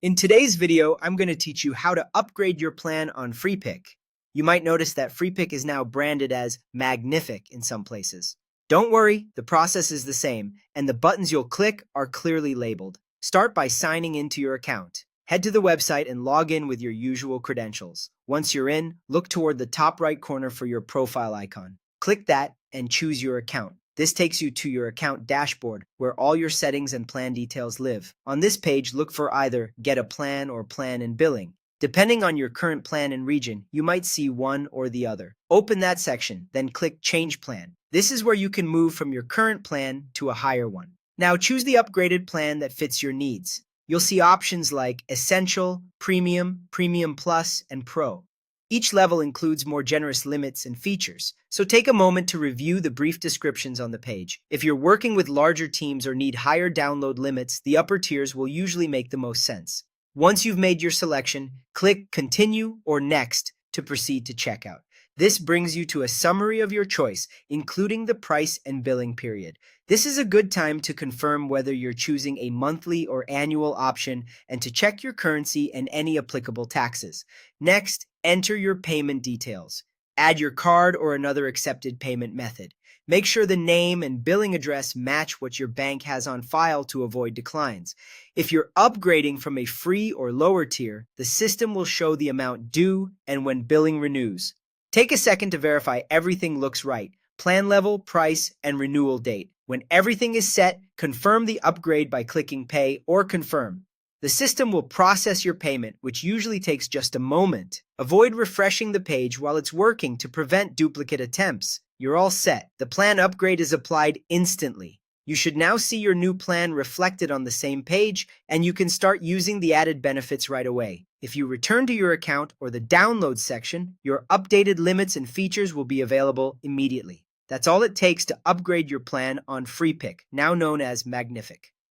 In today's video, I'm going to teach you how to upgrade your plan on Freepik. You might notice that Freepik is now branded as Magnific in some places. Don't worry, the process is the same, and the buttons you'll click are clearly labeled. Start by signing into your account. Head to the website and log in with your usual credentials. Once you're in, look toward the top right corner for your profile icon. Click that and choose your account. This takes you to your account dashboard, where all your settings and plan details live. On this page, look for either Get a Plan or Plan and Billing. Depending on your current plan and region, you might see one or the other. Open that section, then click Change Plan. This is where you can move from your current plan to a higher one. Now choose the upgraded plan that fits your needs. You'll see options like Essential, Premium, Premium Plus, and Pro. Each level includes more generous limits and features, so take a moment to review the brief descriptions on the page. If you're working with larger teams or need higher download limits, the upper tiers will usually make the most sense. Once you've made your selection, click Continue or Next to proceed to checkout. This brings you to a summary of your choice, including the price and billing period. This is a good time to confirm whether you're choosing a monthly or annual option and to check your currency and any applicable taxes. Next, enter your payment details. Add your card or another accepted payment method. Make sure the name and billing address match what your bank has on file to avoid declines. If you're upgrading from a free or lower tier, the system will show the amount due and when billing renews. Take a second to verify everything looks right: plan level, price, and renewal date. When everything is set, confirm the upgrade by clicking Pay or Confirm. The system will process your payment, which usually takes just a moment. Avoid refreshing the page while it's working to prevent duplicate attempts. You're all set. The plan upgrade is applied instantly. You should now see your new plan reflected on the same page, and you can start using the added benefits right away. If you return to your account or the download section, your updated limits and features will be available immediately. That's all it takes to upgrade your plan on Freepik, now known as Magnific.